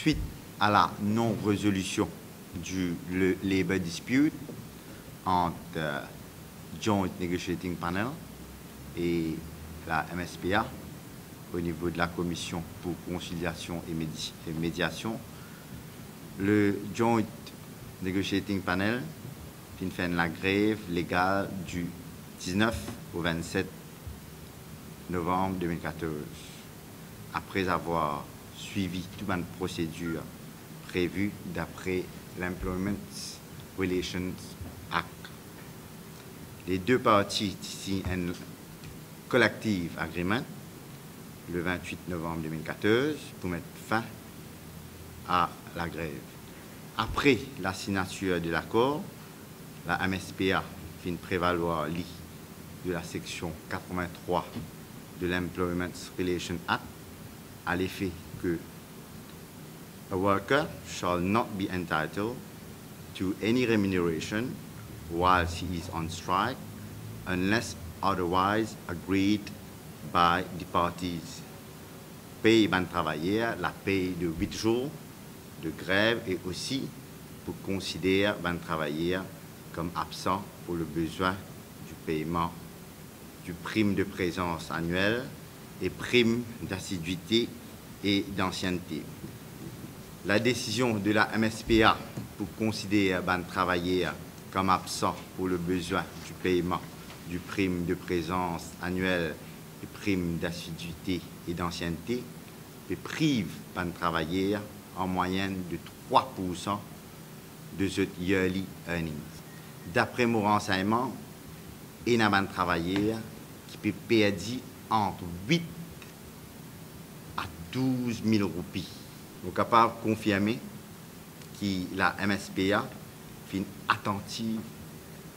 suite à la non-résolution du Labour Dispute entre Joint Negotiating Panel et la MSPA au niveau de la Commission pour conciliation et médiation, le Joint Negotiating Panel fait la grève légale du 19 au 27 novembre 2014, après avoir suivi toute une procédure prévue d'après l'Employment Relations Act. Les deux parties signent un collective agreement le 28 novembre 2014 pour mettre fin à la grève. Après la signature de l'accord, la MSPA fait prévaloir de la section 83 de l'Employment Relations Act à l'effet que a worker shall not be entitled to any remuneration while he is on strike unless otherwise agreed by the parties. Paye ban travailleur la paye de 8 jours de grève et aussi pour considérer ban travailleur comme absent pour le besoin du paiement du prime de présence annuelle et prime d'assiduité et d'ancienneté. La décision de la MSPA pour considérer ban travailleur comme absent pour le besoin du paiement du prime de présence annuelle et prime d'assiduité et d'ancienneté et prive ban travailleur en moyenne de 3% de ce yearly earnings. D'après mon renseignement, il y a un travailleur qui peut perdre entre 8 à 12 000 roupies. Nous sommes capables de confirmer que la MSPA est attentive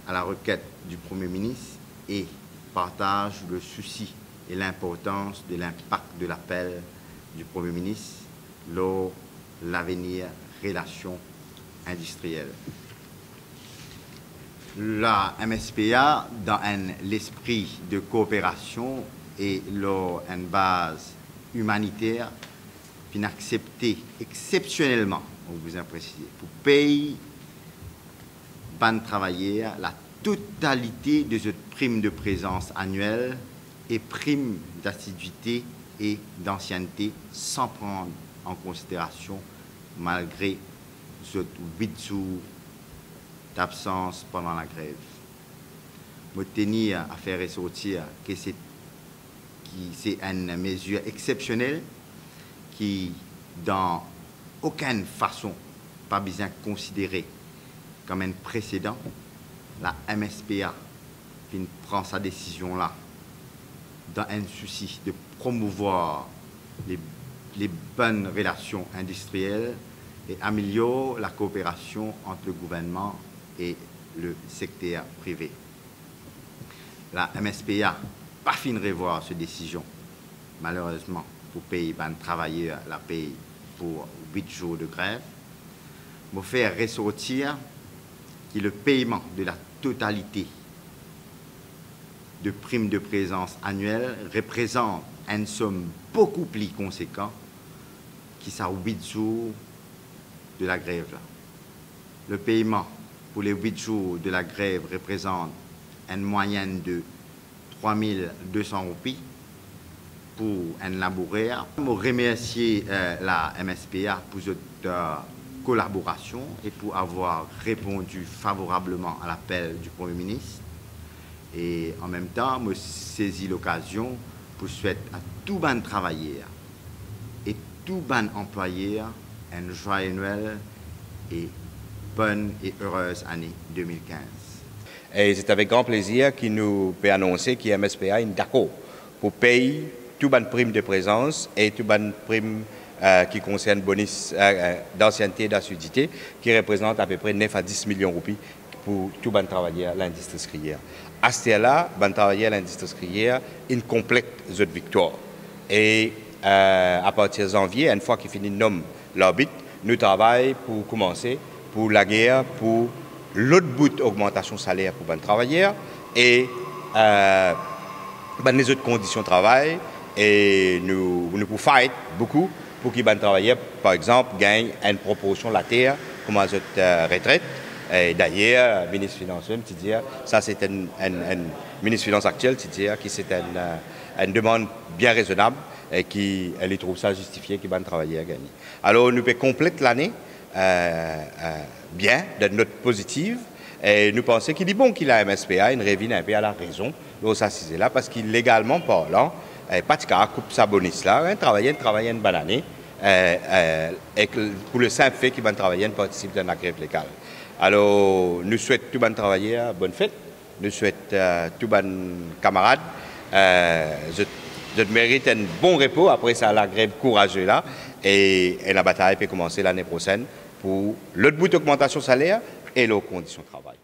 à la requête du Premier ministre et partage le souci et l'importance de l'impact de l'appel du Premier ministre lors de l'avenir relations industrielles. La MSPA, dans l'esprit de coopération et lors d'une base humanitaire, puis accepter exceptionnellement, on vous a précisé, pour payer ban travailleurs la totalité de cette prime de présence annuelle et prime d'assiduité et d'ancienneté sans prendre en considération malgré ce 8 jours d'absence pendant la grève. Je tenir à faire ressortir que c'est une mesure exceptionnelle qui, dans aucune façon, pas besoin considérée comme un précédent. La MSPA prend sa décision là dans un souci de promouvoir les bonnes relations industrielles et améliorer la coopération entre le gouvernement et le secteur privé. La MSPA pas fin de revoir cette décision, malheureusement, pour payer les travailleurs la paye pour 8 jours de grève, pour faire ressortir que le paiement de la totalité de primes de présence annuelle représente une somme beaucoup plus conséquente que ça 8 jours de la grève. Là. Le paiement pour les 8 jours de la grève représente une moyenne de 3 200 roupies pour un laboureur. Je remercie la MSPA pour cette collaboration et pour avoir répondu favorablement à l'appel du Premier ministre. Et en même temps, je saisis l'occasion pour souhaiter à tous les travailleurs et tous les employeurs un joyeux Noël et bonne et heureuse année 2015. Et c'est avec grand plaisir qu'il nous peut annoncer que MSPA est d'accord pour payer toutes les primes de présence et toutes les primes qui concernent bonus d'ancienneté et d'assiduité, qui représentent à peu près 9 à 10 millions de roupies pour tous les travailleurs de l'industrie sucrière. À ce là, les travailleurs de l'industrie sucrière, ils complètent cette victoire. Et à partir de janvier, une fois qu'ils finissent l'arbitre, nous travaillons pour commencer pour la guerre, pour l'autre bout d'augmentation salaire pour les travailleurs et les autres conditions de travail et nous pouvons fight beaucoup pour qu'ils travaillent, par exemple, gagnent une proportion de la terre comme à cette retraite. Et d'ailleurs, le ministre des Finances, ça c'est un ministre des Finances actuel, c'est-à-dire que c'est une demande bien raisonnable et qui elle trouve ça justifié qu'ils vont travailler à gagner. Alors nous pouvons compléter l'année bien, de note positive. Et nous pensons qu'il est bon qu'il a MSPA, une revient un peu à la raison de ça là parce qu'il légalement parlant, pas de cas coupe sa bonus là, travailler une bonne année, et pour le simple fait qu'il va travailler une participe dans la grève légale. Alors nous souhaitons tout bon travailler, bonne fête, nous souhaitons tout bon camarades, je mérite un bon repos après ça la grève courageuse là et la bataille peut commencer l'année prochaine pour l'autre bout d'augmentation salaire et leurs conditions de travail.